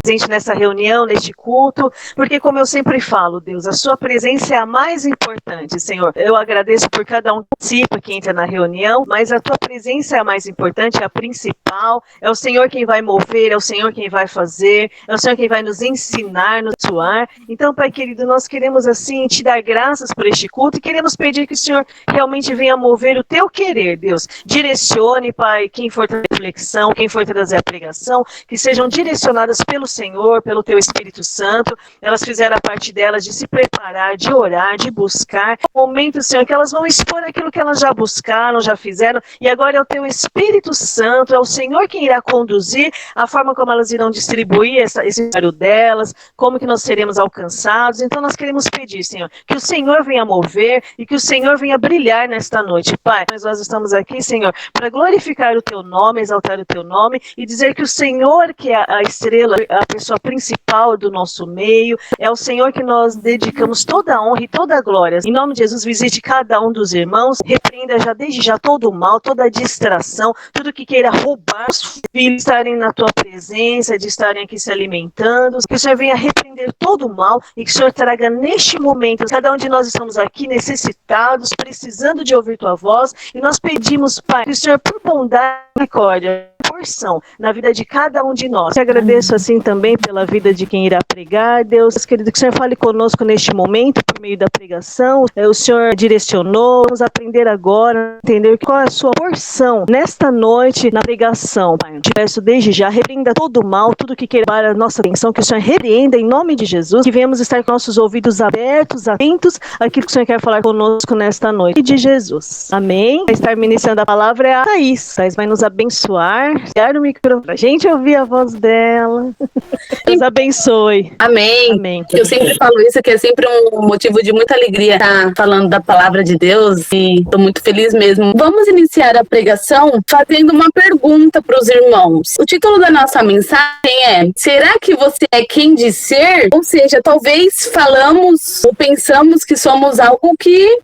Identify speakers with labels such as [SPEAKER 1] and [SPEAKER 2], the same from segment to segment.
[SPEAKER 1] presente nessa reunião, neste culto, porque como eu sempre falo, Deus, a sua presença é a mais importante, Senhor. Eu agradeço por cada um que participa, que entra na reunião, mas a tua presença é a mais importante, é a principal, é o Senhor quem vai mover, é o Senhor quem vai fazer, é o Senhor quem vai nos ensinar, nos suar. Então, Pai querido, nós queremos assim te dar graças por este culto e queremos pedir que o Senhor realmente venha mover o teu querer, Deus. Direcione, Pai, quem for trazer reflexão, quem for trazer a pregação, que sejam direcionadas pelo Senhor, pelo teu Espírito Santo. Elas fizeram a parte delas de se preparar, de orar, de buscar. Momento, Senhor, que elas vão expor aquilo que elas já buscaram, já fizeram, e agora é o teu Espírito Santo, é o Senhor quem irá conduzir a forma como elas irão distribuir esse trabalho delas, como que nós seremos alcançados. Então nós queremos pedir, Senhor, que o Senhor venha mover e que o Senhor venha brilhar nesta noite. Pai, nós estamos aqui, Senhor, para glorificar o teu nome, exaltar o teu nome e dizer que o Senhor, que é a estrela, a pessoa principal do nosso meio, é o Senhor que nós dedicamos toda a honra e toda a glória. Em nome de Jesus, visite cada um dos irmãos, repreenda já desde já todo o mal, toda a distração, tudo que queira roubar os filhos estarem na tua presença, de estarem aqui se alimentando, que o Senhor venha repreender todo o mal e que o Senhor traga neste momento, cada um de nós estamos aqui necessitados, precisando de ouvir tua voz, e nós pedimos, Pai, que o Senhor, por bondade e misericórdia, porção na vida de cada um de nós. Te agradeço assim também pela vida de quem irá pregar, Deus querido, que o Senhor fale conosco neste momento, por meio da pregação. O Senhor direcionou, vamos aprender agora, entender qual é a sua porção nesta noite na pregação, Pai. Te peço desde já, repreenda todo o mal, tudo que queira para a nossa atenção, que o Senhor repreenda em nome de Jesus, que venhamos estar com nossos ouvidos abertos, atentos àquilo que o Senhor quer falar conosco nesta noite, de Jesus. Amém? Vai estar ministrando a palavra é a Thaís. Thaís vai nos abençoar. Ligar o microfone pra gente ouvir a voz dela. Deus abençoe.
[SPEAKER 2] Amém.
[SPEAKER 1] Amém.
[SPEAKER 2] Eu sempre falo isso, que é sempre um motivo de muita alegria estar falando da palavra de Deus, e estou muito feliz mesmo. Vamos iniciar a pregação fazendo uma pergunta para os irmãos. O título da nossa mensagem é: será que você é quem diz ser? Ou seja, talvez falamos ou pensamos que somos algo que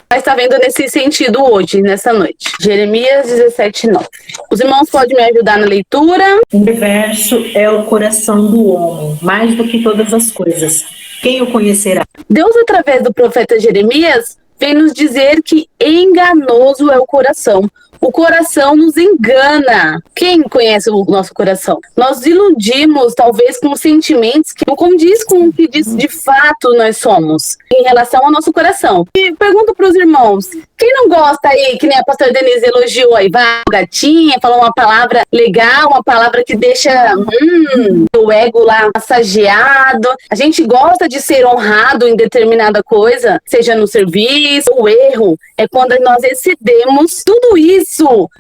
[SPEAKER 2] vai estar vendo nesse sentido hoje, nessa noite. Jeremias 17:9. Os irmãos podem me ajudar na leitura?
[SPEAKER 3] O universo é o coração do homem, mais do que todas as coisas. Quem o conhecerá?
[SPEAKER 2] Deus, através do profeta Jeremias, vem nos dizer que enganoso é o coração. O coração nos engana. Quem conhece o nosso coração? Nós iludimos, talvez, com sentimentos que não condiz com o que de fato nós somos em relação ao nosso coração. E pergunto para os irmãos, quem não gosta aí, que nem a pastora Denise elogiou aí, vai, gatinha, falou uma palavra legal, uma palavra que deixa o ego lá massageado. A gente gosta de ser honrado em determinada coisa, seja no serviço. O erro é quando nós excedemos tudo isso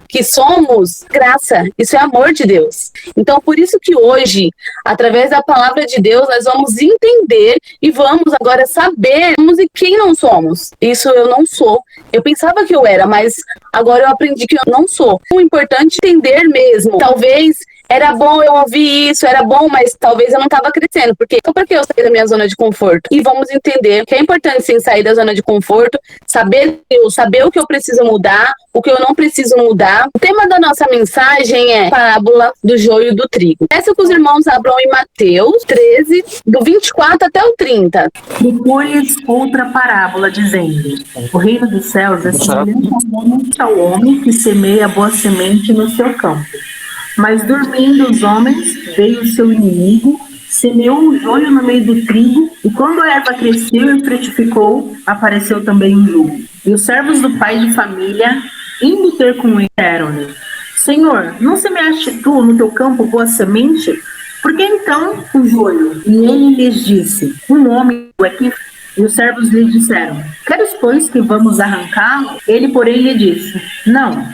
[SPEAKER 2] que somos, graça, isso é amor de Deus. Então, por isso que hoje, através da palavra de Deus, nós vamos entender e vamos agora sabermos e quem não somos. Isso eu não sou. Eu pensava que eu era, mas agora eu aprendi que eu não sou. É importante entender mesmo. Talvez era bom eu ouvir isso, era bom, mas talvez eu não estava crescendo. Então, por que eu saí da minha zona de conforto? E vamos entender que é importante, sim, sair da zona de conforto, saber o que eu preciso mudar, o que eu não preciso mudar. O tema da nossa mensagem é a parábola do joio e do trigo. Peço que os irmãos abram em Mateus 13, do 24 até o 30.
[SPEAKER 3] Propõe-lhes outra parábola, dizendo: o reino dos céus é semelhante ao homem que semeia a boa semente no seu campo. Mas dormindo os homens, veio o seu inimigo, semeou o joio no meio do trigo, e quando a erva cresceu e frutificou, apareceu também o joio. E os servos do pai de família, indo ter com ele, disseram-lhe: Senhor, não semeaste tu no teu campo boa semente? Por que então o joio? E ele lhes disse: um homem aqui. E os servos lhe disseram: queres, pois, que vamos arrancá-lo? Ele, porém, lhe disse: não.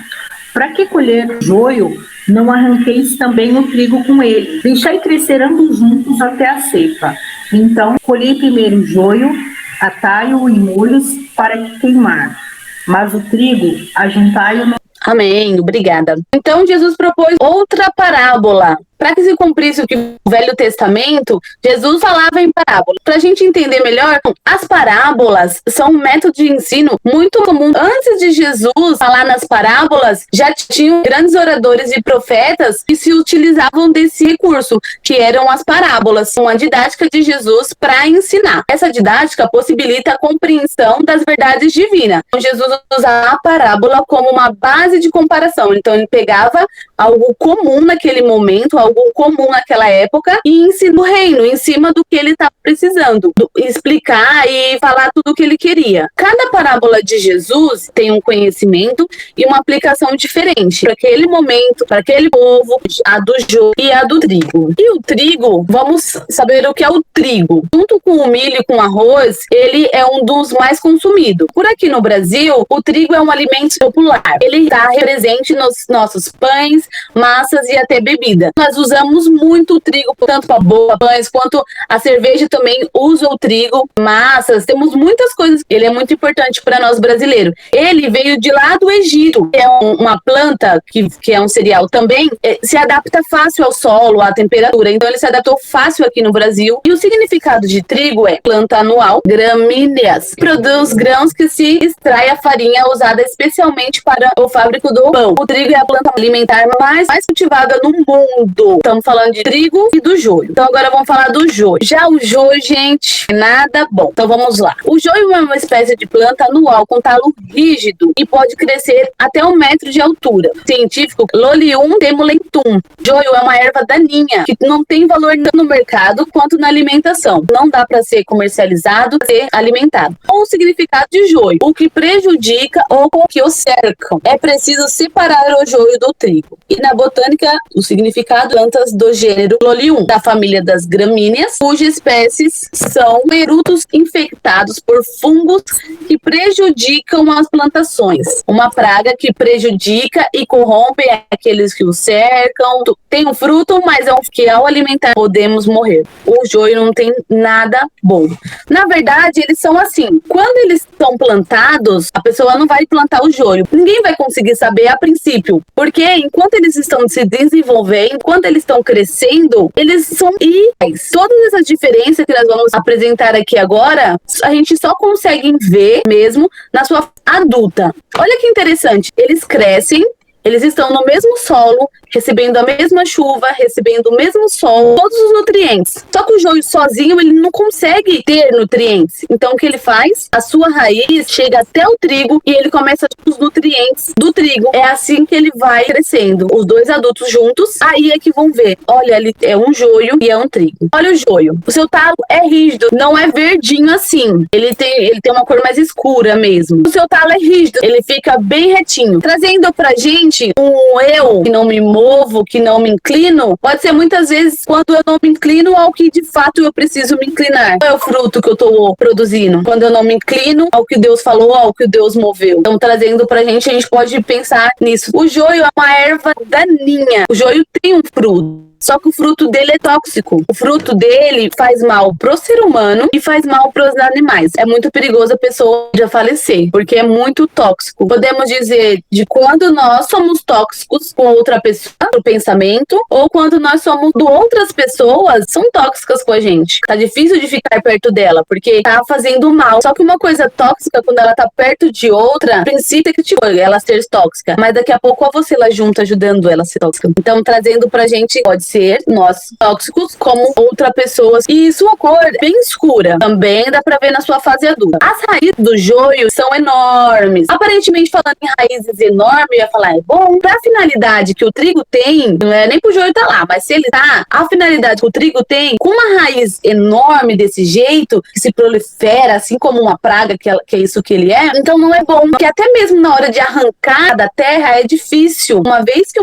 [SPEAKER 3] Para que colher joio, não arranqueis também o trigo com ele? Deixai crescer ambos juntos até a ceifa. Então, colhei primeiro o joio, atai-o em molhos para que queimar. Mas o trigo, ajuntai-o no...
[SPEAKER 2] Amém, obrigada. Então Jesus propôs outra parábola. Para que se cumprisse o que o Velho Testamento, Jesus falava em parábolas. Para a gente entender melhor, as parábolas são um método de ensino muito comum. Antes de Jesus falar nas parábolas, já tinham grandes oradores e profetas que se utilizavam desse recurso, que eram as parábolas, uma didática de Jesus para ensinar. Essa didática possibilita a compreensão das verdades divinas. Então, Jesus usava a parábola como uma base de comparação. Então, ele pegava algo comum naquele momento, algo comum naquela época, e ensina o reino em cima do que ele estava precisando, explicar e falar tudo o que ele queria. Cada parábola de Jesus tem um conhecimento e uma aplicação diferente para aquele momento, para aquele povo, a do joio e a do trigo. E o trigo, vamos saber o que é o trigo. Junto com o milho e com o arroz, ele é um dos mais consumidos. Por aqui no Brasil, o trigo é um alimento popular. Ele está presente nos nossos pães, massas e até bebida. Nós usamos muito o trigo, tanto para pães quanto a cerveja também usa o trigo, massas, temos muitas coisas. Ele é muito importante para nós brasileiros. Ele veio de lá do Egito, é uma planta que é um cereal também, se adapta fácil ao solo, à temperatura, então ele se adaptou fácil aqui no Brasil. E o significado de trigo é planta anual, gramíneas, produz grãos que se extrai a farinha usada especialmente para o fábrico do pão. O trigo é a planta alimentar mais cultivada no mundo. Estamos falando de trigo e do joio. Então agora vamos falar do joio. Já o joio, gente, nada bom. Então vamos lá. O joio é uma espécie de planta anual com talo rígido e pode crescer até 1 metro de altura. Científico, Lolium temulentum. Joio é uma erva daninha que não tem valor tanto no mercado quanto na alimentação. Não dá para ser comercializado, ser alimentado. O significado de joio, o que prejudica ou que o cercam. É preciso separar o joio do trigo. E na botânica, o significado plantas do gênero Lolium, da família das gramíneas, cujas espécies são perutos infectados por fungos que prejudicam as plantações. Uma praga que prejudica e corrompe aqueles que o cercam. Tem um fruto, mas é um que ao alimentar podemos morrer. O joio não tem nada bom. Na verdade, eles são assim. Quando eles estão plantados, a pessoa não vai plantar o joio. Ninguém vai conseguir saber a princípio, porque enquanto eles estão se desenvolvendo, enquanto eles estão crescendo, eles são iguais. Todas essas diferenças que nós vamos apresentar aqui agora, a gente só consegue ver mesmo na sua adulta. Olha que interessante, eles crescem, eles estão no mesmo solo, recebendo a mesma chuva, recebendo o mesmo sol, todos os nutrientes. Só que o joio sozinho, ele não consegue ter nutrientes. Então, o que ele faz? A sua raiz chega até o trigo e ele começa a ter os nutrientes do trigo. É assim que ele vai crescendo. Os dois adultos juntos, aí é que vão ver. Olha, ele é um joio e é um trigo. Olha o joio. O seu talo é rígido, não é verdinho assim. Ele tem uma cor mais escura mesmo. O seu talo é rígido, ele fica bem retinho. Trazendo pra gente um eu que não me movo, que não me inclino, pode ser muitas vezes quando eu não me inclino ao que de fato eu preciso me inclinar. Qual é o fruto que eu tô produzindo? Quando eu não me inclino ao que Deus falou, ao que Deus moveu. Então, trazendo pra gente, a gente pode pensar nisso. O joio é uma erva daninha. O joio tem um fruto. Só que o fruto dele é tóxico. O fruto dele faz mal pro ser humano e faz mal pros animais. É muito perigoso a pessoa já falecer, porque é muito tóxico. Podemos dizer de quando nós somos tóxicos com outra pessoa, o pensamento, ou quando nós somos de outras pessoas, são tóxicas com a gente. Tá difícil de ficar perto dela, porque tá fazendo mal. Só que uma coisa tóxica, quando ela tá perto de outra, o princípio é que tipo, ela ser tóxica. Mas daqui a pouco você lá junto ajudando ela a ser tóxica. Então, trazendo pra gente, pode ser nós tóxicos como outra pessoa. E sua cor bem escura. Também dá pra ver na sua fase adulta. As raízes do joio são enormes. Aparentemente, falando em raízes enormes, eu ia falar, é bom. Pra finalidade que o trigo tem, não é nem pro joio tá lá, mas se ele tá, a finalidade que o trigo tem, com uma raiz enorme desse jeito, que se prolifera, assim como uma praga, que é isso que ele é, então não é bom. Porque até mesmo na hora de arrancar da terra é difícil. Uma vez que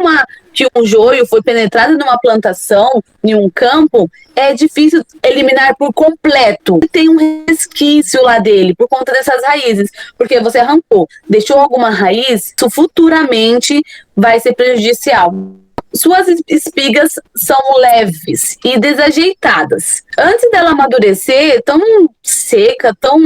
[SPEAKER 2] um joio foi penetrado numa plantação, em um campo, é difícil eliminar por completo. Tem um resquício lá dele, por conta dessas raízes, porque você arrancou, deixou alguma raiz, isso futuramente vai ser prejudicial. suas espigas são leves e desajeitadas. Antes dela amadurecer, tão seca, tão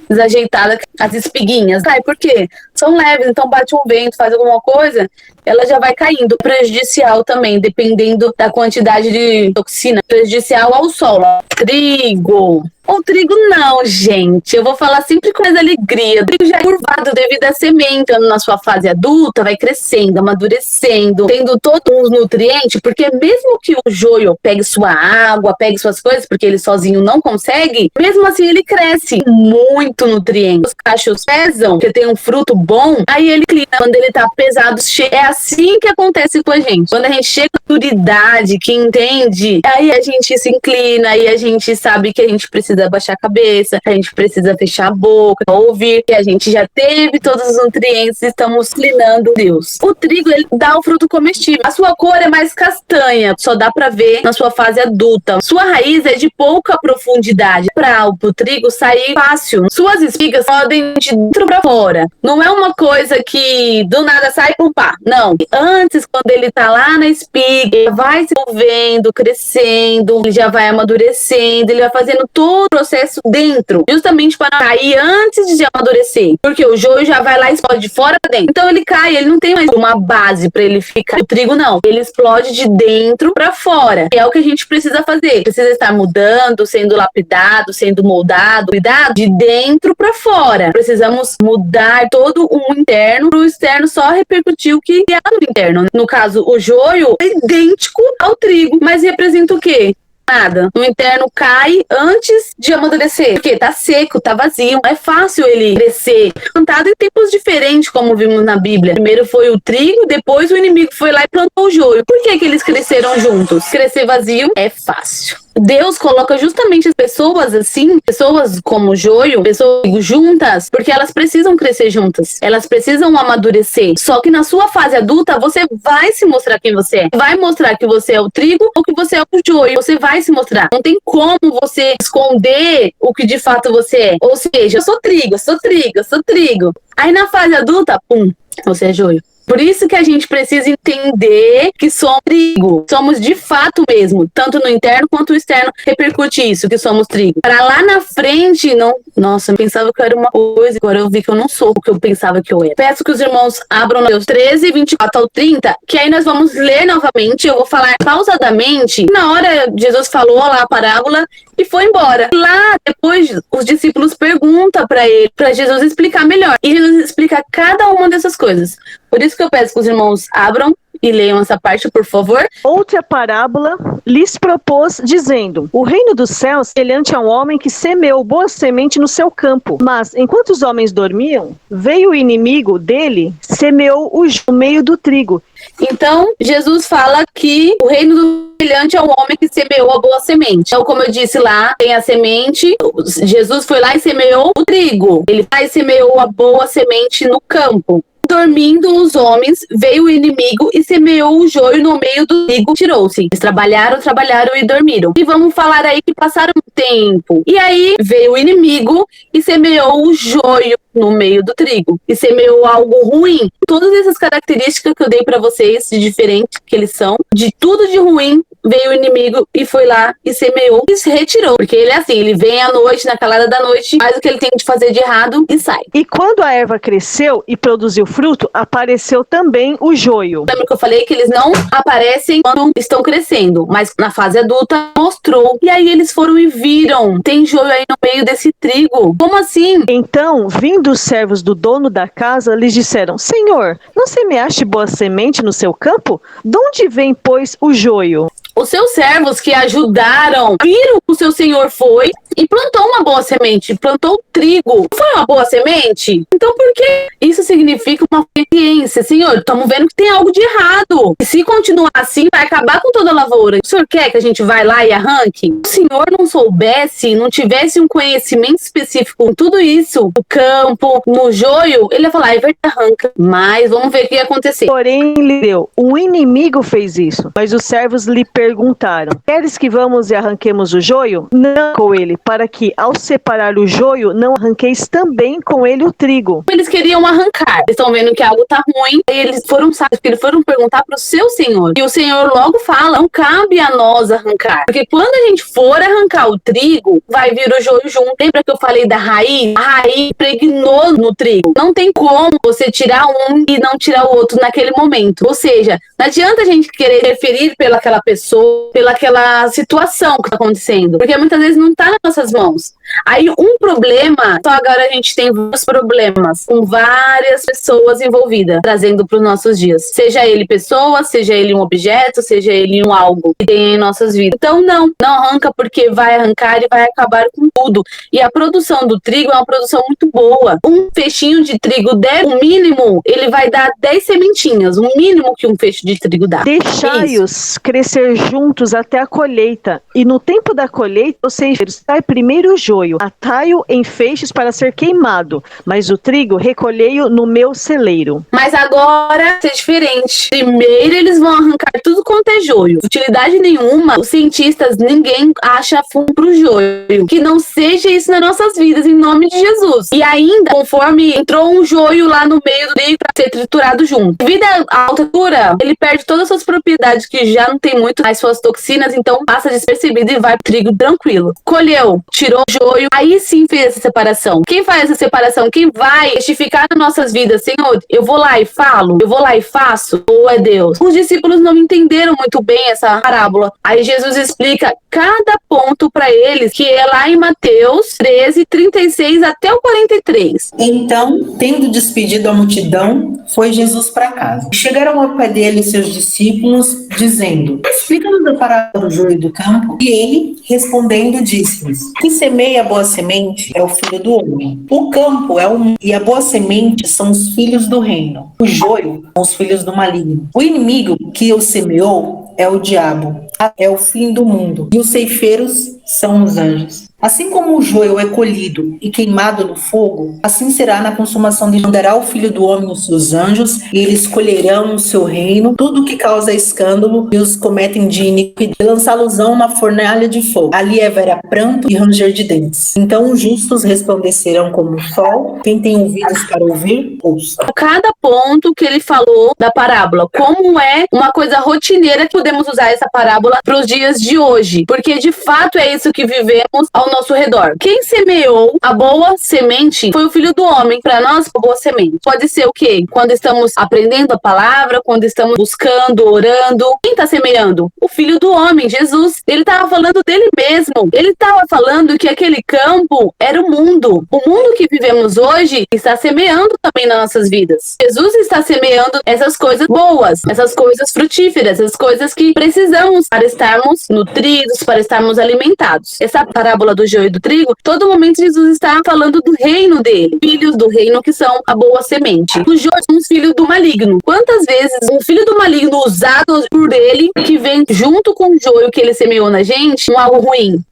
[SPEAKER 2] desajeitada, as espiguinhas. Por quê? São leves, então bate um vento, faz alguma coisa, ela já vai caindo. Prejudicial também, dependendo da quantidade de toxina. Prejudicial ao solo. Trigo. O trigo não, gente. Eu vou falar sempre com mais alegria. O trigo já é curvado devido à semente. Na sua fase adulta, vai crescendo, amadurecendo, tendo todos os nutrientes, porque mesmo que o joio pegue sua água, pegue suas coisas, porque ele sozinho não consegue, mesmo assim ele cresce muito nutriente. Os cachos pesam, porque tem um fruto bom, aí ele inclina. Quando ele tá pesado, é assim que acontece com a gente. Quando a gente chega à maturidade, que entende, aí a gente se inclina, aí a gente sabe que a gente precisa abaixar a cabeça, a gente precisa fechar a boca, ouvir que a gente já teve todos os nutrientes e estamos inclinando Deus. O trigo, ele dá o fruto comestível. A sua cor é mais castanha, só dá pra ver na sua fase adulta. Sua raiz é de pouca profundidade. Para o trigo sair fácil. Suas espigas podem de dentro pra fora. Não é uma coisa que do nada sai pum pá. Não. Antes, quando ele tá lá na espiga, ele vai se movendo, crescendo, ele já vai amadurecendo, ele vai fazendo todo o processo dentro, justamente para cair antes de amadurecer. Porque o joio já vai lá e explode de fora pra dentro. Então ele cai, ele não tem mais uma base para ele ficar. O trigo não. Ele explode de dentro para fora. Que é o que a gente precisa fazer. Precisa estar mudando, sendo lapidado, sendo moldado, cuidado de dentro para fora. Precisamos mudar todo o interno para o externo só repercutir o que é no interno. No caso, o joio é idêntico ao trigo, mas representa o quê? Nada. No interno cai antes de amadurecer. Porque tá seco, tá vazio. É fácil ele crescer. Plantado em tempos diferentes, como vimos na Bíblia. Primeiro foi o trigo, depois o inimigo foi lá e plantou o joio. Por que eles cresceram juntos? Crescer vazio é fácil. Deus coloca justamente as pessoas assim, pessoas como o joio, pessoas juntas, porque elas precisam crescer juntas. Elas precisam amadurecer. Só que na sua fase adulta, você vai se mostrar quem você é. Vai mostrar que você é o trigo ou que você é o joio. Você vai se mostrar. Não tem como você esconder o que de fato você é. Ou seja, eu sou trigo, eu sou trigo, eu sou trigo. Aí na fase adulta, pum, você é joio. Por isso que a gente precisa entender que somos trigo. Somos de fato mesmo, tanto no interno quanto no externo, repercute isso, que somos trigo. Para lá na frente, não... Nossa, eu pensava que eu era uma coisa, agora eu vi que eu não sou o que eu pensava que eu era. Peço que os irmãos abram Mateus 13, 24 ao 30, que aí nós vamos ler novamente, eu vou falar pausadamente. Na hora, Jesus falou lá a parábola e foi embora. Lá, depois, os discípulos perguntam para ele, para Jesus explicar melhor. E Jesus explica cada uma dessas coisas. Por isso que eu peço que os irmãos abram e leiam essa parte, por favor.
[SPEAKER 1] Outra parábola lhes propôs, dizendo: o reino dos céus é semelhante a um homem que semeou boa semente no seu campo. Mas, enquanto os homens dormiam, veio o inimigo dele, semeou no meio do trigo.
[SPEAKER 2] Então, Jesus fala que o reino do semelhante ao homem que semeou a boa semente. Então, como eu disse lá, tem a semente, Jesus foi lá e semeou o trigo. Ele vai e semeou a boa semente no campo. Dormindo os homens, veio o inimigo e semeou o joio no meio do trigo, tirou-se. Eles trabalharam e dormiram. E vamos falar aí que passaram um tempo. E aí veio o inimigo e semeou o joio no meio do trigo. E semeou algo ruim. Todas essas características que eu dei pra vocês, de diferente que eles são, de tudo de ruim, veio o inimigo e foi lá e semeou e se retirou. Porque ele é assim, ele vem à noite, na calada da noite, faz o que ele tem de fazer de errado e sai.
[SPEAKER 1] E quando a erva cresceu e produziu fruto, apareceu também o joio.
[SPEAKER 2] Lembra que eu falei que eles não aparecem quando estão crescendo, mas na fase adulta mostrou. E aí eles foram e viram, tem joio aí no meio desse trigo. Como assim?
[SPEAKER 1] Então, vindo os servos do dono da casa, lhes disseram: Senhor, não semeaste boa semente no seu campo? De onde vem, pois, o joio?
[SPEAKER 2] Os seus servos que ajudaram, viram que o seu senhor foi e plantou uma boa semente, plantou trigo. Foi uma boa semente? Então por que? Isso significa uma obediência. Senhor, estamos vendo que tem algo de errado. E se continuar assim, vai acabar com toda a lavoura. O senhor quer que a gente vá lá e arranque? Se o senhor não soubesse, não tivesse um conhecimento específico com tudo isso, no campo, no joio, ele ia falar, é verdade, arranca. Mas vamos ver o que ia acontecer.
[SPEAKER 1] Porém, lhe deu: o inimigo fez isso. Mas os servos lhe perguntaram perguntaram: queres que vamos e arranquemos o joio? Não, com ele, para que, ao separar o joio, não arranqueis também com ele o trigo.
[SPEAKER 2] Eles queriam arrancar. Eles estão vendo que algo tá ruim. E eles foram sábios, porque eles foram perguntar pro seu Senhor. E o Senhor logo fala: não cabe a nós arrancar. Porque quando a gente for arrancar o trigo, vai vir o joio junto. Lembra que eu falei da raiz? A raiz impregnou no trigo. Não tem como você tirar um e não tirar o outro naquele momento. Ou seja, não adianta a gente querer referir pelaquela pessoa, pelaquela situação que tá acontecendo. Porque muitas vezes não tá nas nossas mãos. Aí um problema, só agora a gente tem vários problemas com várias pessoas envolvidas, trazendo para os nossos dias. Seja ele pessoa, seja ele um objeto, seja ele um algo que tem em nossas vidas. Então não arranca, porque vai arrancar e vai acabar com tudo. E a produção do trigo é uma produção muito boa. Um fechinho de trigo, o mínimo, ele vai dar 10 sementinhas, o mínimo que um feixe de trigo dá.
[SPEAKER 1] Deixai-os crescer juntos até a colheita, e no tempo da colheita, vocês sai primeiro o joio, atai-o em feixes para ser queimado, mas o trigo recolhei-o no meu celeiro.
[SPEAKER 2] Mas agora é diferente. Primeiro eles vão arrancar tudo quanto é joio. Utilidade nenhuma, os cientistas, ninguém acha fundo pro joio. Que não seja isso nas nossas vidas, em nome de Jesus. E ainda, conforme entrou um joio lá no meio do trigo para ser triturado junto. Devido à altura, ele perde todas as suas propriedades, que já não tem muito as suas toxinas, então passa despercebido e vai pro trigo tranquilo. Colheu, tirou o joio, aí sim fez essa separação. Quem faz essa separação? Quem vai testificar nas nossas vidas? Senhor, eu vou lá e falo, eu vou lá e faço, ou é Deus? Os discípulos não entenderam muito bem essa parábola. Aí Jesus explica cada ponto para eles, que é lá em Mateus 13, 36 até o 43.
[SPEAKER 3] Então, tendo despedido a multidão, foi Jesus para casa. Chegaram ao pé dele seus discípulos, dizendo: explica-nos a parábola do joio do campo. E ele, respondendo, disse-lhes: quem semeia a boa semente é o filho do homem. O campo é o mundo, e a boa semente são os filhos do reino. O joio são os filhos do maligno. O inimigo que o semeou é o diabo. É o fim do mundo. E os ceifeiros são os anjos. Assim como o joio é colhido e queimado no fogo, assim será na consumação de mandará o Filho do Homem os seus anjos, e eles colherão o seu reino, tudo que causa escândalo e os cometem de iniquidade, e lançá-los-ão na fornalha de fogo. Ali haverá pranto e ranger de dentes. Então os justos resplandecerão como o sol. Quem tem ouvidos para ouvir, ouça.
[SPEAKER 2] Cada ponto que ele falou da parábola, como é uma coisa rotineira que podemos usar essa parábola para os dias de hoje, porque de fato é isso que vivemos ao nosso redor. Quem semeou a boa semente foi o Filho do Homem. Para nós, a boa semente pode ser o quê? Quando estamos aprendendo a palavra, quando estamos buscando, orando. Quem está semeando? O Filho do Homem, Jesus. Ele estava falando dele mesmo. Ele estava falando que aquele campo era o mundo. O mundo que vivemos hoje está semeando também nas nossas vidas. Jesus está semeando essas coisas boas, essas coisas frutíferas, essas coisas que precisamos para estarmos nutridos, para estarmos alimentados. Essa parábola do joio e do trigo, todo momento Jesus está falando do reino dele, filhos do reino que são a boa semente. Os joios são os filhos do maligno. Quantas vezes um filho do maligno usado por ele, que vem junto com o joio que ele semeou na gente, um algo ruim,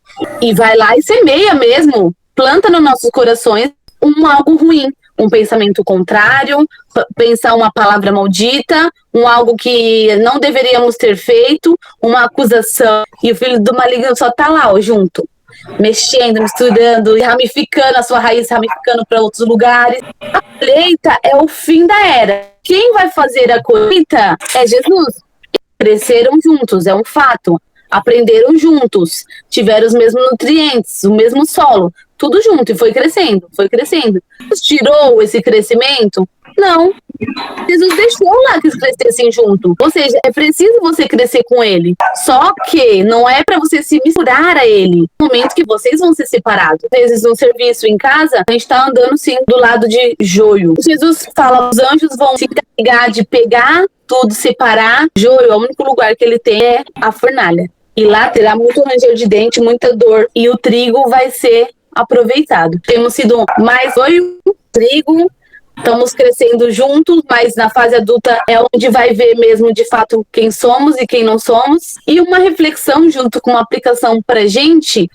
[SPEAKER 2] e vai lá e semeia mesmo, planta nos nossos corações um algo ruim, um pensamento contrário, pensar uma palavra maldita, um algo que não deveríamos ter feito, uma acusação, e o filho do maligno só tá lá, ó, junto, mexendo, misturando, ramificando a sua raiz, ramificando para outros lugares. A colheita é o fim da era. Quem vai fazer a colheita é Jesus. Cresceram juntos, é um fato. Aprenderam juntos, tiveram os mesmos nutrientes, o mesmo solo, tudo junto, e foi crescendo, foi crescendo. Tirou esse crescimento? Não. Jesus deixou lá que eles crescessem junto. Ou seja, é preciso você crescer com ele. Só que não é para você se misturar a ele. No momento que vocês vão ser separados. Às vezes no serviço em casa, a gente tá andando sim do lado de joio. Jesus fala, os anjos vão se encarregar de pegar tudo, separar. Joio, o único lugar que ele tem é a fornalha. E lá terá muito ranger de dente, muita dor. E o trigo vai ser aproveitado. Temos sido mais joio, trigo. Estamos crescendo juntos, mas na fase adulta é onde vai ver mesmo de fato quem somos e quem não somos. E uma reflexão junto com uma aplicação pra gente.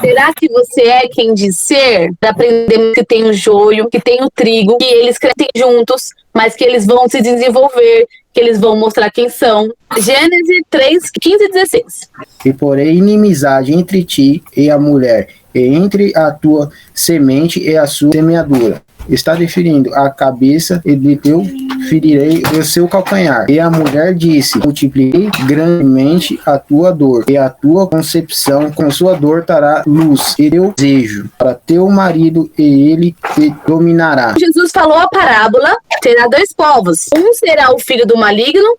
[SPEAKER 2] Será que você é quem diz ser? Aprendemos que tem o joio, que tem o trigo, que eles crescem juntos, mas que eles vão se desenvolver, que eles vão mostrar quem são. Gênesis 3, 15 e 16.
[SPEAKER 4] E porém inimizade entre ti e a mulher, e entre a tua semente e a sua semeadura. Está definindo a cabeça, e de teu ferirei o seu calcanhar. E a mulher disse: multipliquei grandemente a tua dor, e a tua concepção com sua dor dará luz, e teu desejo para teu marido, e ele te dominará.
[SPEAKER 2] Jesus falou a parábola: terá dois povos. Um será o filho do maligno,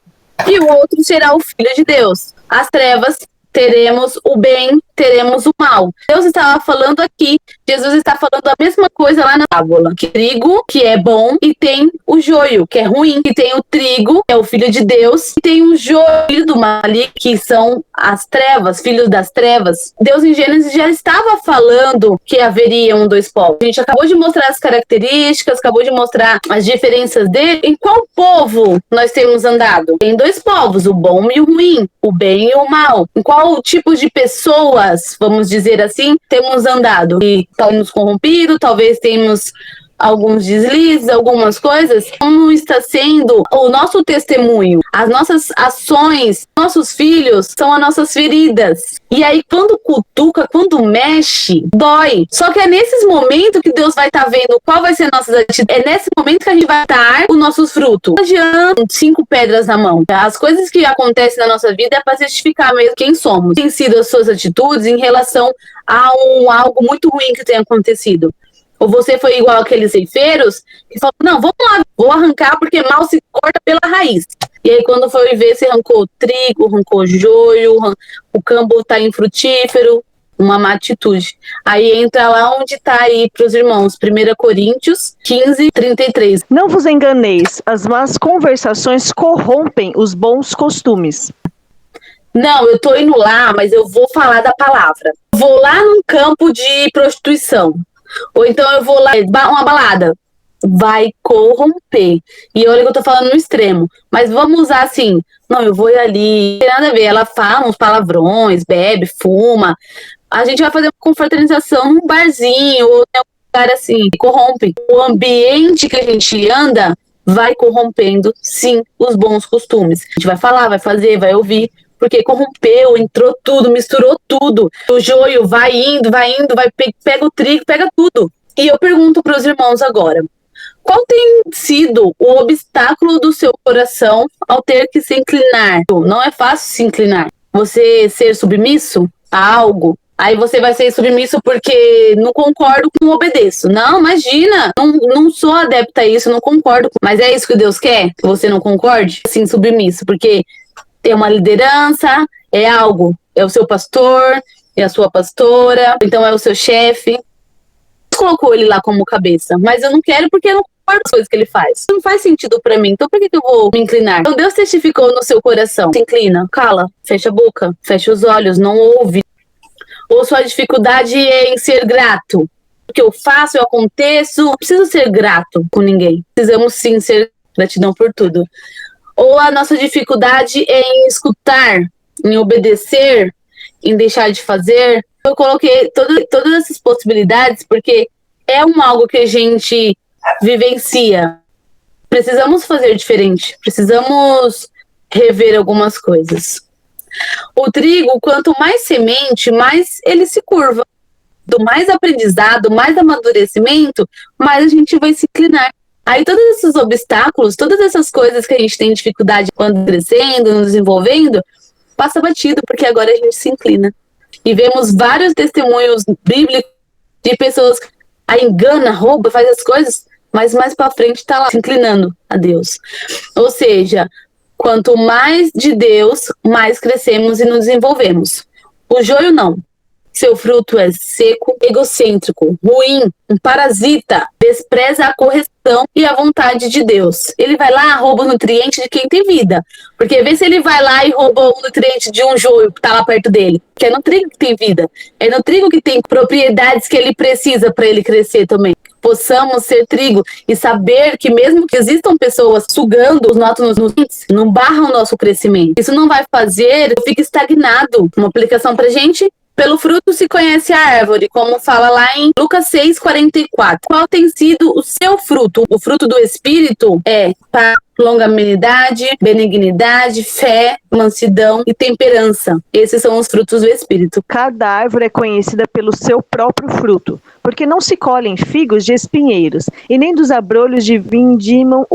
[SPEAKER 2] e o outro será o filho de Deus. As trevas, teremos o bem, teremos o mal. Deus estava falando aqui, Jesus está falando a mesma coisa lá na parábola. Trigo, que é bom, e tem o joio, que é ruim. E tem o trigo, que é o filho de Deus, e tem o joio, filho do maligno, que são as trevas, filhos das trevas. Deus em Gênesis já estava falando que haveriam dois povos. A gente acabou de mostrar as características, acabou de mostrar as diferenças dele. Em qual povo nós temos andado? Tem dois povos, o bom e o ruim, o bem e o mal. Em qual tipo de pessoas, vamos dizer assim, temos andado? E temos corrompido, talvez temos alguns deslizes, algumas coisas. Como está sendo o nosso testemunho? As nossas ações, nossos filhos são as nossas feridas. E aí, quando cutuca, quando mexe, dói. Só que é nesses momentos que Deus vai estar vendo qual vai ser a nossa atitude. É nesse momento que a gente vai dar os nossos frutos. Não adianta 5 pedras na mão. As coisas que acontecem na nossa vida é para certificar mesmo quem somos. Tem sido as suas atitudes em relação a algo muito ruim que tem acontecido. Ou você foi igual aqueles ceifeiros que falou: não, vamos lá, vou arrancar porque mal se corta pela raiz. E aí quando foi ver, você arrancou trigo, arrancou joio, o campo está infrutífero, uma má atitude. Aí entra lá onde está aí para os irmãos, 1 Coríntios 15, 33.
[SPEAKER 1] Não vos enganeis, as más conversações corrompem os bons costumes.
[SPEAKER 2] Não, eu tô indo lá, mas eu vou falar da palavra. Vou lá num campo de prostituição. Ou então eu vou lá, uma balada. Vai corromper. E olha que eu tô falando no extremo. Mas vamos usar assim. Não, eu vou ali. Não tem nada a ver. Ela fala uns palavrões, bebe, fuma. A gente vai fazer uma confraternização num barzinho ou em algum lugar assim. Corrompe. O ambiente que a gente anda vai corrompendo, sim, os bons costumes. A gente vai falar, vai fazer, vai ouvir. Porque corrompeu, entrou tudo, misturou tudo. O joio vai indo, pega o trigo, pega tudo. E eu pergunto para os irmãos agora: qual tem sido o obstáculo do seu coração ao ter que se inclinar? Não é fácil se inclinar. Você ser submisso a algo, aí você vai ser submisso porque não concordo com obedeço. Não, imagina, não sou adepta a isso, não concordo. Mas é isso que Deus quer? Que você não concorde? Sim, submisso, porque tem uma liderança, é algo, é o seu pastor, é a sua pastora, então é o seu chefe. Colocou ele lá como cabeça, mas eu não quero porque eu não concordo com as coisas que ele faz. Não faz sentido pra mim, então por que eu vou me inclinar? Então Deus testificou no seu coração. Se inclina, cala, fecha a boca, fecha os olhos, não ouve. Ou sua dificuldade é em ser grato. O que eu faço, eu aconteço, não preciso ser grato com ninguém. Precisamos sim ser gratidão por tudo. Ou a nossa dificuldade é em escutar, em obedecer, em deixar de fazer. Eu coloquei todas essas possibilidades porque é algo que a gente vivencia. Precisamos fazer diferente, precisamos rever algumas coisas. O trigo, quanto mais semente, mais ele se curva. Do mais aprendizado, mais amadurecimento, mais a gente vai se inclinar. Aí todos esses obstáculos, todas essas coisas que a gente tem dificuldade quando crescendo, nos desenvolvendo, passa batido, porque agora a gente se inclina. E vemos vários testemunhos bíblicos de pessoas que engana, rouba, faz as coisas, mas mais pra frente tá lá se inclinando a Deus. Ou seja, quanto mais de Deus, mais crescemos e nos desenvolvemos. O joio não. Seu fruto é seco, egocêntrico, ruim, um parasita, despreza a correção e a vontade de Deus. Ele vai lá, rouba o nutriente de quem tem vida. Porque vê se ele vai lá e rouba o nutriente de um joio que tá lá perto dele. Que é no trigo que tem vida. É no trigo que tem propriedades que ele precisa para ele crescer também. Possamos ser trigo e saber que mesmo que existam pessoas sugando os nossos nutrientes, não barram o nosso crescimento. Isso não vai fazer que fique estagnado. Uma aplicação pra gente: pelo fruto se conhece a árvore, como fala lá em Lucas 6:44. Qual tem sido o seu fruto? O fruto do Espírito é para longanimidade, benignidade, fé, mansidão e temperança. Esses são os frutos do Espírito.
[SPEAKER 1] Cada árvore é conhecida pelo seu próprio fruto, porque não se colhem figos de espinheiros, e nem dos abrolhos de vindimam.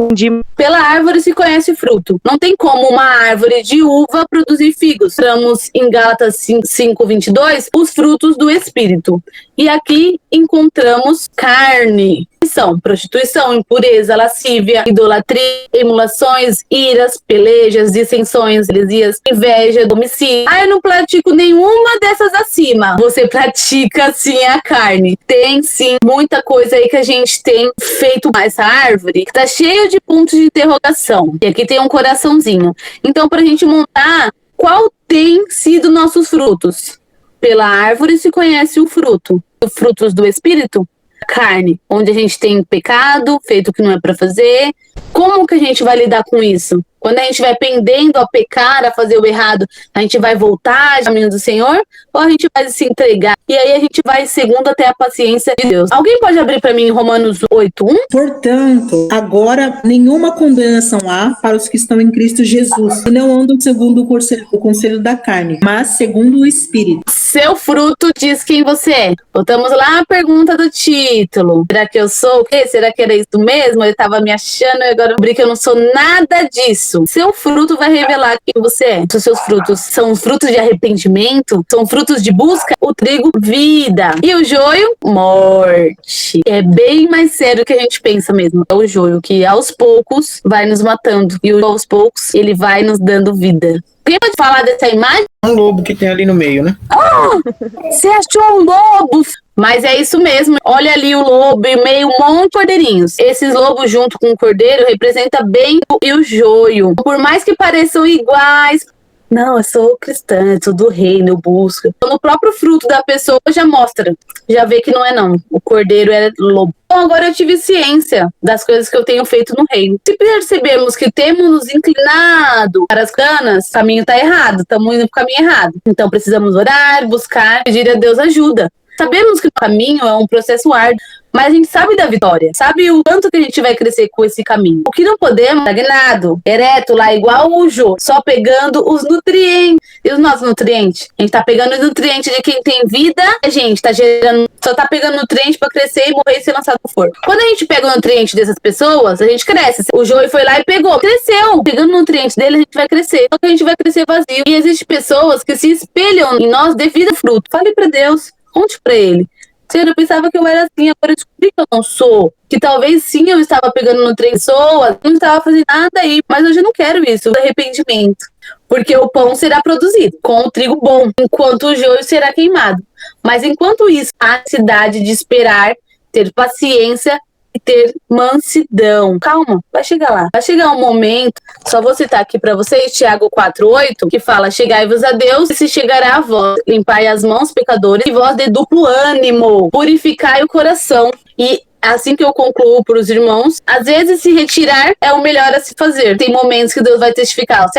[SPEAKER 2] Pela árvore se conhece o fruto. Não tem como uma árvore de uva produzir figos. Estamos em Gálatas 5:22, os frutos do Espírito. E aqui encontramos carne, que são prostituição, impureza, lascívia, idolatria, emulações, iras, pelejas, dissensões, heresias, inveja, homicídio. Eu não pratico nenhuma dessas acima. Você pratica sim a carne. Tem sim muita coisa aí que a gente tem feito com essa árvore, que tá cheia de pontos de interrogação. E aqui tem um coraçãozinho. Então, pra gente montar, qual tem sido nossos frutos? Pela árvore se conhece o fruto. Os frutos do Espírito, carne, onde a gente tem pecado, feito o que não é para fazer. Como que a gente vai lidar com isso? Quando a gente vai pendendo a pecar, a fazer o errado, a gente vai voltar ao caminho do Senhor? Ou a gente vai se entregar? E aí a gente vai segundo até a paciência de Deus. Alguém pode abrir para mim Romanos 8:1?
[SPEAKER 3] Portanto, agora nenhuma condenação há para os que estão em Cristo Jesus, e não andam segundo o conselho da carne, mas segundo o Espírito.
[SPEAKER 2] Seu fruto diz quem você é. Voltamos lá à pergunta do título. Será que eu sou o quê? Será que era isso mesmo? Eu estava me achando e agora eu descobri que eu não sou nada disso. Seu fruto vai revelar quem você é. Os seus frutos são frutos de arrependimento? São frutos de busca? O trigo, vida. E o joio, morte. É bem mais sério que a gente pensa mesmo. É o joio que aos poucos vai nos matando. E aos poucos ele vai nos dando vida. Quem pode falar dessa imagem?
[SPEAKER 4] Um lobo que tem ali no meio, né?
[SPEAKER 2] Você achou um lobo? Mas é isso mesmo. Olha ali o lobo e meio um monte de cordeirinhos. Esses lobos junto com o cordeiro representa bem e o joio. Por mais que pareçam iguais, não, eu sou cristã, eu sou do reino, eu busco. No próprio fruto da pessoa já mostra, já vê que não é não. O cordeiro é lobo. Então agora eu tive ciência das coisas que eu tenho feito no reino. Se percebermos que temos nos inclinado para as canas, o caminho está errado, estamos indo para o caminho errado. Então precisamos orar, buscar, pedir a Deus ajuda. Sabemos que o caminho é um processo árduo, mas a gente sabe da vitória, sabe o quanto que a gente vai crescer com esse caminho. O que não podemos, estagnado, ereto lá, igual o Jô, só pegando os nutrientes. E os nossos nutrientes? A gente tá pegando os nutrientes de quem tem vida, a gente tá gerando, só tá pegando nutriente pra crescer e morrer e ser lançado no forno. Quando a gente pega o nutriente dessas pessoas, a gente cresce. O Jô foi lá e pegou, cresceu. Pegando o nutriente dele, a gente vai crescer. Só que a gente vai crescer vazio. E existem pessoas que se espelham em nós devido ao fruto. Fale pra Deus. Conte pra ele. Senhor, eu pensava que eu era assim, agora eu descobri que eu não sou. Que talvez sim eu estava pegando no trem pessoas, não estava fazendo nada aí, mas hoje eu não quero isso, arrependimento. Porque o pão será produzido com o trigo bom, enquanto o joio será queimado. Mas enquanto isso, há necessidade de esperar, ter paciência e ter mansidão. Calma, vai chegar lá. Vai chegar um momento, só vou citar aqui para vocês, Tiago 4:8, que fala: chegai-vos a Deus e se chegará a vós. Limpai as mãos, pecadores, e vós de duplo ânimo. Purificai o coração. E assim que eu concluo para os irmãos, às vezes se retirar é o melhor a se fazer. Tem momentos que Deus vai testificar: se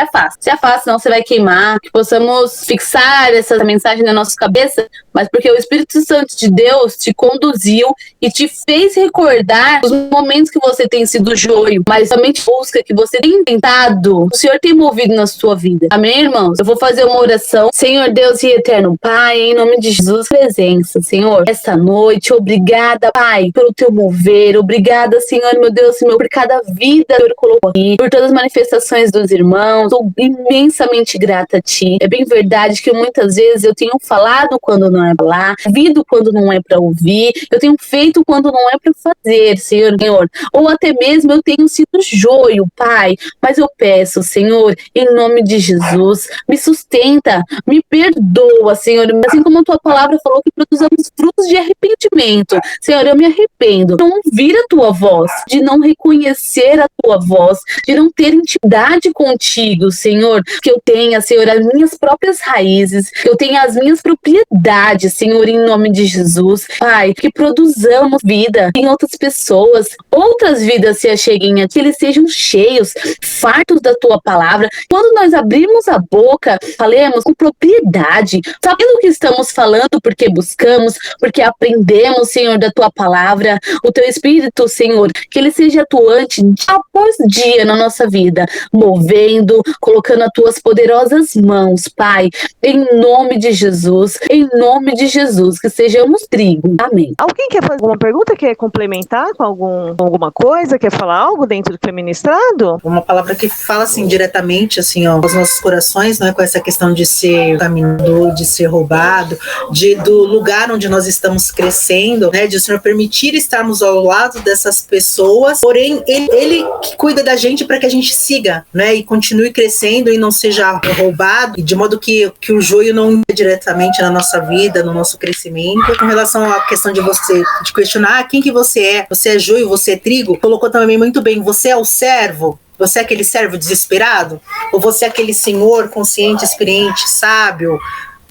[SPEAKER 2] afasta, senão você vai queimar. Que possamos fixar essa mensagem na nossa cabeça, mas porque o Espírito Santo de Deus te conduziu e te fez recordar os momentos que você tem sido joio, mas somente busca que você tem tentado, o Senhor tem movido na sua vida. Amém, irmãos? Eu vou fazer uma oração. Senhor Deus e eterno Pai, em nome de Jesus, presença, Senhor, esta noite, obrigada, Pai, pelo teu mover, obrigada, Senhor, meu Deus, Senhor, por cada vida que o Senhor colocou aqui, por todas as manifestações dos irmãos. Sou imensamente grata a Ti. É bem verdade que muitas vezes eu tenho falado quando não é pra falar, ouvido quando não é para ouvir, eu tenho feito quando não é para fazer, Senhor, ou até mesmo eu tenho sido joio, Pai, mas eu peço, Senhor, em nome de Jesus, me sustenta, me perdoa, Senhor, assim como a Tua palavra falou que produzamos frutos de arrependimento. Senhor, eu me arrependo de não ouvir a Tua voz, de não reconhecer a Tua voz, de não ter intimidade contigo, Senhor, que eu tenha, Senhor, as minhas próprias raízes, que eu tenha as minhas propriedades, Senhor, em nome de Jesus, Pai, que produzamos vida em outras pessoas, outras vidas se acheguem a Ti, eles sejam cheios, fartos da Tua palavra. Quando nós abrimos a boca, falemos com propriedade, sabendo o que estamos falando, porque buscamos, porque aprendemos, Senhor, da Tua palavra. o teu Espírito, Senhor, que ele seja atuante dia após dia na nossa vida, movendo, colocando as tuas poderosas mãos, Pai, em nome de Jesus, que sejamos trigo. Amém.
[SPEAKER 1] Alguém quer fazer alguma pergunta? Quer complementar com alguma coisa? Quer falar algo dentro do que é ministrado?
[SPEAKER 5] Uma palavra que fala assim diretamente assim, ó, aos nossos corações, né, com essa questão de ser caminhador, de ser roubado, do lugar onde nós estamos crescendo, né, de o Senhor permitir estarmos ao lado dessas pessoas, porém ele que cuida da gente para que a gente siga, né, e continue crescendo e não seja roubado, de modo que o joio não entre diretamente na nossa vida, no nosso crescimento. Com relação à questão de você, de questionar quem que você é joio, você é trigo, colocou também muito bem, você é o servo? Você é aquele servo desesperado? Ou você é aquele senhor consciente, experiente, sábio?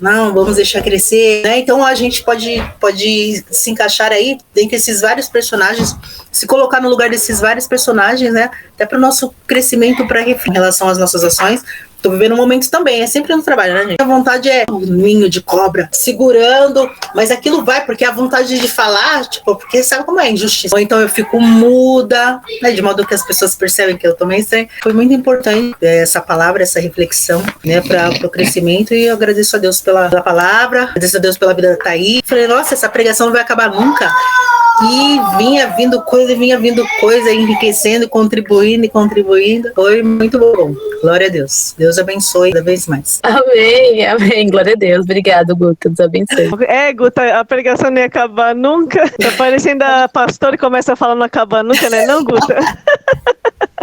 [SPEAKER 5] Não, vamos deixar crescer, né? Então a gente pode se encaixar aí dentre esses vários personagens, se colocar no lugar desses vários personagens, né? Até para o nosso crescimento, para em relação às nossas ações. Tô vivendo um momento também, é sempre no trabalho, né, gente? A vontade é um ninho de cobra, segurando, mas aquilo vai, porque a vontade de falar, tipo, porque sabe como é injustiça. Ou então eu fico muda, né, de modo que as pessoas percebem que eu também sei. Foi muito importante essa palavra, essa reflexão, né, para o crescimento, e eu agradeço a Deus pela palavra, agradeço a Deus pela vida da Thaís. Falei, nossa, essa pregação não vai acabar nunca. E vinha vindo coisa, enriquecendo, contribuindo. Foi muito bom. Glória a Deus. Deus abençoe cada vez mais.
[SPEAKER 2] Amém. Glória a Deus. Obrigado, Guta. Deus abençoe.
[SPEAKER 1] Guta, a pregação não ia acabar nunca. Tá parecendo a pastora e começa a falar não acabar nunca, né? Não, Guta?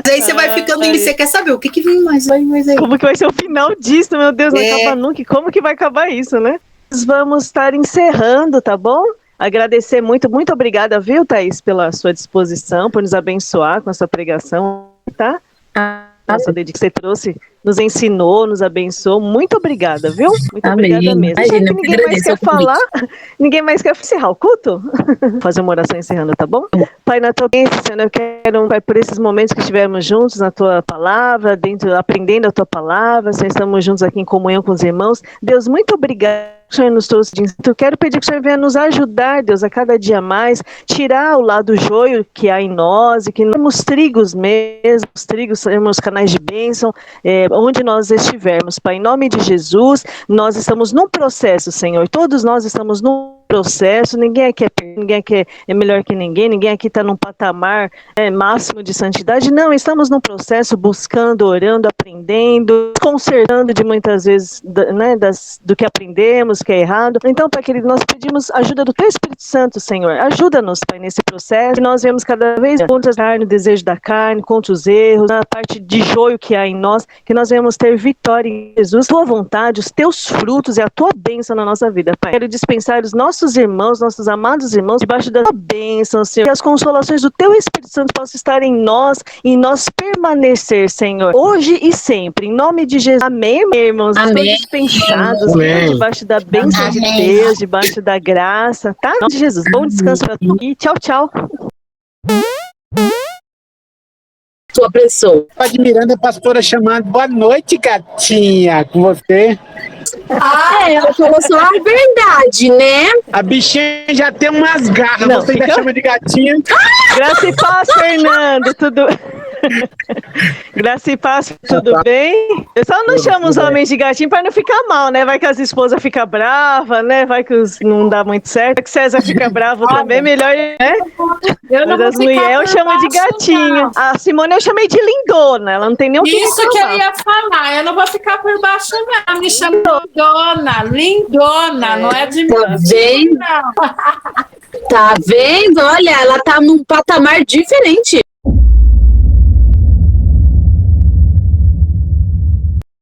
[SPEAKER 5] Aí você vai ficando e você quer saber o que vem mais, vai mais aí.
[SPEAKER 1] Como que vai ser o final disso? Meu Deus, não acaba nunca. E como que vai acabar isso, né? Nós vamos estar encerrando, tá bom? Agradecer muito obrigada, viu, Thaís, pela sua disposição, por nos abençoar com a sua pregação, tá? Nossa, desde que você trouxe, nos ensinou, nos abençoou. Muito obrigada, viu? Muito obrigada mesmo. Já que ninguém mais quer falar, ninguém mais quer encerrar o culto? Fazer uma oração encerrando, tá bom? Pai, na tua bênção, Senhor, eu quero, Pai, por esses momentos que estivemos juntos na tua palavra, aprendendo a tua palavra, Senhor, estamos juntos aqui em comunhão com os irmãos. Deus, muito obrigada. O Senhor nos trouxe de ensino. Eu quero pedir que o Senhor venha nos ajudar, Deus, a cada dia mais, tirar o lado joio que há em nós, e que nós temos trigos mesmo, temos canais de bênção, onde nós estivermos, Pai, em nome de Jesus. Nós estamos num processo, Senhor, todos nós estamos num processo, ninguém aqui é melhor que ninguém aqui está num patamar máximo de santidade, não, estamos num processo buscando, orando, aprendendo, consertando de muitas vezes, né, do que aprendemos, que é errado. Então, Pai querido, nós pedimos ajuda do Teu Espírito Santo, Senhor, ajuda-nos, Pai, nesse processo, que nós vemos cada vez contra a carne, o desejo da carne, contra os erros, a parte de joio que há em nós, que nós vamos ter vitória em Jesus, Tua vontade, os Teus frutos e a Tua bênção na nossa vida, Pai. Quero dispensar os nossos irmãos, nossos amados irmãos, debaixo da tua bênção, Senhor, que as consolações do teu Espírito Santo possam estar em nós e nós permanecer, Senhor, hoje e sempre, em nome de Jesus. Amém, irmãos? Amém. Estão dispensados, né, debaixo da bênção de Deus, debaixo da graça, tá? Em nome de Jesus. Bom descanso pra tu e tchau, tchau.
[SPEAKER 2] Sua pessoa.
[SPEAKER 6] Admirando a pastora chamando. Boa noite, gatinha, com você.
[SPEAKER 2] Ela falou só a verdade, né?
[SPEAKER 6] A bichinha já tem umas garras,
[SPEAKER 1] não,
[SPEAKER 6] você já chama de gatinha.
[SPEAKER 1] Graça e paz, Fernando, tudo... Graça e paz, tudo bem? Eu só não chamo os homens de gatinho para não ficar mal, né? Vai que as esposas ficam bravas, né? Vai que não dá muito certo. Vai que César fica bravo também, melhor, né? Mas as mulheres eu chamo de gatinha. A Simone eu chamei de lindona, ela não tem nem o que
[SPEAKER 7] Isso que eu ia falar, eu não vou ficar por baixo, não. Me chama lindona, não é de mim.
[SPEAKER 2] Tá vendo? Tá vendo? Olha, ela tá num patamar diferente.